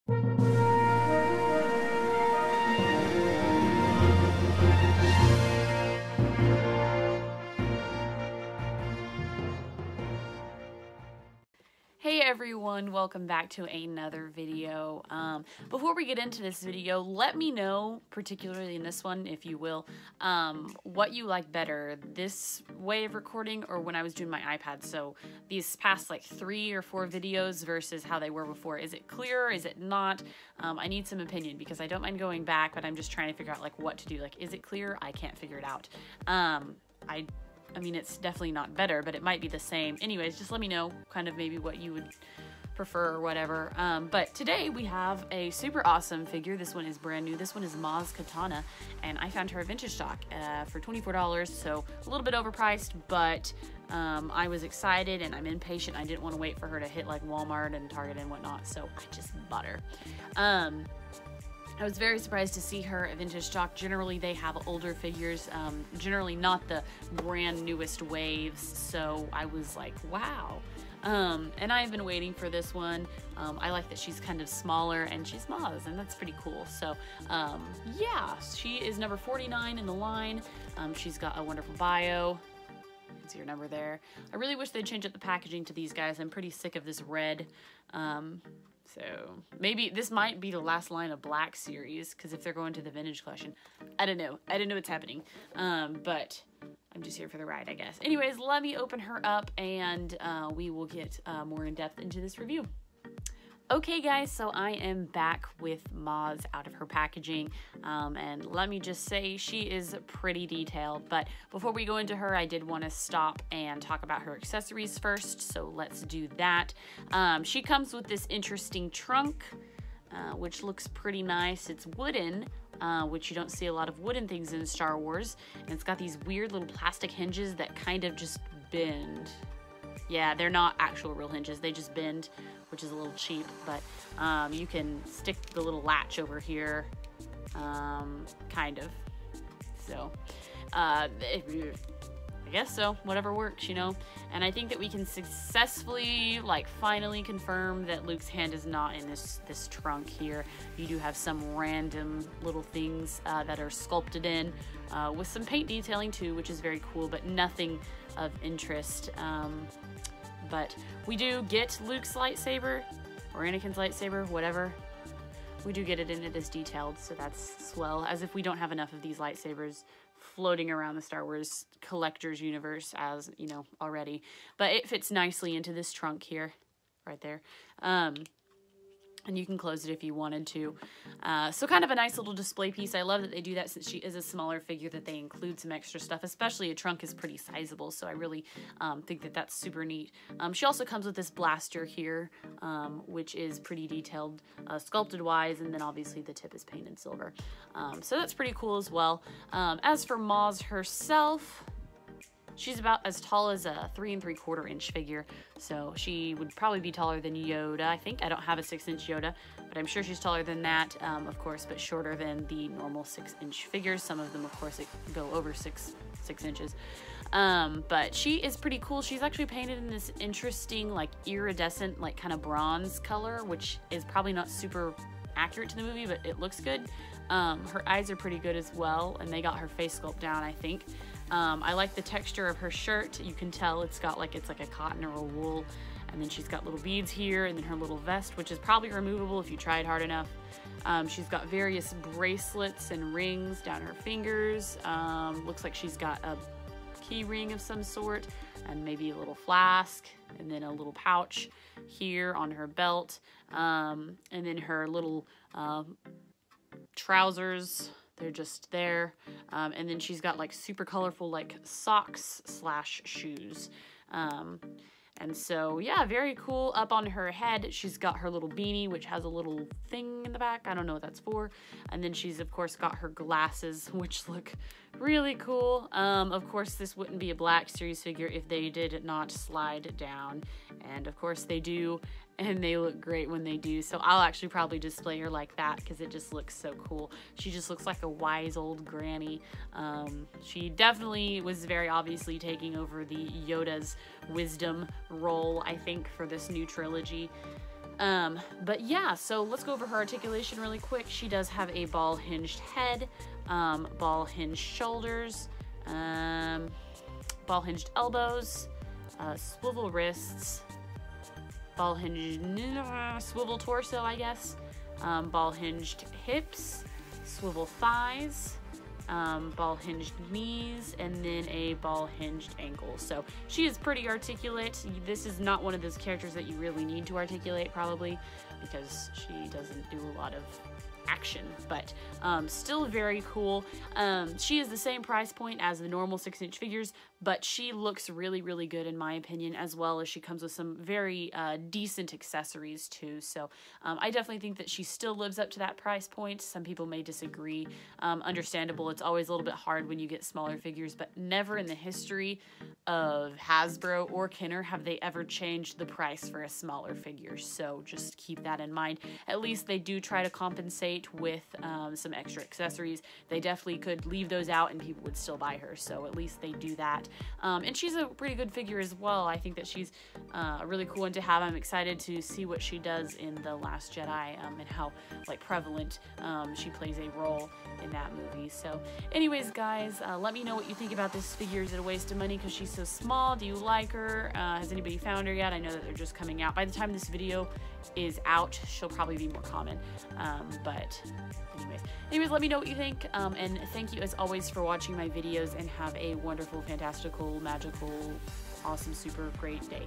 Hey everyone, welcome back to another video. Before we get into this video, let me know, particularly in this one, if you will, what you like better, this way of recording or when I was doing my iPad. So these past like 3 or 4 videos versus how they were before. Is it clearer? Is it not? I need some opinion because I don't mind going back, but I'm just trying to figure out like what to do. Like, is it clear? I can't figure it out. I mean, it's definitely not better, but it might be the same. Anyways, just let me know kind of maybe what you would prefer or whatever. But today we have a super awesome figure. This one is brand new. This one is Maz Kanata, and I found her at Vintage Stock for $24, so a little bit overpriced, but I was excited and I'm impatient. I didn't want to wait for her to hit like Walmart and Target and whatnot, so I just bought her. I was very surprised to see her at Vintage Stock. Generally, they have older figures, generally not the brand newest waves, so I was like, wow. And I've been waiting for this one. I like that she's kind of smaller and she's Maz, and that's pretty cool. So, yeah, she is number 49 in the line. She's got a wonderful bio. You can see her number there. I really wish they'd change up the packaging to these guys. I'm pretty sick of this red. So maybe this might be the last line of Black series, because if they're going to the vintage collection, I don't know. I don't know what's happening. But I'm just here for the ride, I guess. Anyways, let me open her up and we will get more in depth into this review. Okay guys, so I am back with Maz out of her packaging, and let me just say she is pretty detailed, but before we go into her, I did want to stop and talk about her accessories first, so let's do that. She comes with this interesting trunk, which looks pretty nice. It's wooden, which you don't see a lot of wooden things in Star Wars, and it's got these weird little plastic hinges that kind of just bend. Yeah, they're not actual real hinges, they just bend, which is a little cheap, but you can stick the little latch over here, kind of. So, I guess so, whatever works, you know. And I think that we can successfully, like, finally confirm that Luke's hand is not in this trunk here. You do have some random little things that are sculpted in, with some paint detailing too, which is very cool, but nothing of interest. But we do get Luke's lightsaber, or Anakin's lightsaber, whatever. We do get it in it as detailed, so that's swell, as if we don't have enough of these lightsabers floating around the Star Wars collector's universe, as, you know, already. But it fits nicely into this trunk here, right there. And you can close it if you wanted to. So kind of a nice little display piece. I love that they do that since she is a smaller figure, that they include some extra stuff, especially a trunk is pretty sizable, so I really think that that's super neat. She also comes with this blaster here, which is pretty detailed, sculpted wise, and then obviously the tip is painted silver. So that's pretty cool as well. As for Maz herself, she's about as tall as a 3 3/4 inch figure, so she would probably be taller than Yoda, I think. I don't have a 6-inch Yoda, but I'm sure she's taller than that, of course, but shorter than the normal 6-inch figures. Some of them, of course, go over 6 inches. But she is pretty cool. She's actually painted in this interesting, like, iridescent, like, kind of bronze color, which is probably not super accurate to the movie, but it looks good. Her eyes are pretty good as well, and they got her face sculpt down, I think. I like the texture of her shirt. You can tell it's like a cotton or a wool, and then she's got little beads here, and then her little vest, which is probably removable if you tried hard enough. She's got various bracelets and rings down her fingers. Looks like she's got a key ring of some sort, and maybe a little flask, and then a little pouch here on her belt, and then her little trousers. They're just there. And then she's got like super colorful like socks / shoes. And so, yeah, very cool. Up on her head, she's got her little beanie, which has a little thing in the back. I don't know what that's for. And then she's, of course, got her glasses, which look really cool. Of course, this wouldn't be a Black Series figure if they did not slide down. And, of course, they do. And they look great when they do. So I'll actually probably display her like that because it just looks so cool. She just looks like a wise old granny. She definitely was very obviously taking over the Yoda's wisdom role, I think, for this new trilogy. But yeah, so let's go over her articulation really quick. She does have a ball hinged head, ball hinged shoulders, ball hinged elbows, swivel wrists, ball hinged swivel torso, I guess, ball hinged hips, swivel thighs, ball hinged knees, and then a ball hinged ankle. So she is pretty articulate. This is not one of those characters that you really need to articulate, probably, because she doesn't do a lot of action, but still very cool. She is the same price point as the normal 6-inch figures, but she looks really, really good in my opinion, as well as she comes with some very decent accessories too. So I definitely think that she still lives up to that price point. Some people may disagree. Understandable. It's always a little bit hard when you get smaller figures, but never in the history of Hasbro or Kenner have they ever changed the price for a smaller figure. So just keep that in mind. At least they do try to compensate with some extra accessories. They definitely could leave those out and people would still buy her. So at least they do that. And she's a pretty good figure as well. I think that she's a really cool one to have. I'm excited to see what she does in The Last Jedi, and how like prevalent she plays a role in that movie. So anyways, guys, let me know what you think about this figure. Is it a waste of money because she's so small? Do you like her? Has anybody found her yet? I know that they're just coming out. By the time this video is out, she'll probably be more common. But anyways, let me know what you think. And thank you as always for watching my videos, and have a wonderful, fantastical, magical, awesome, super great day.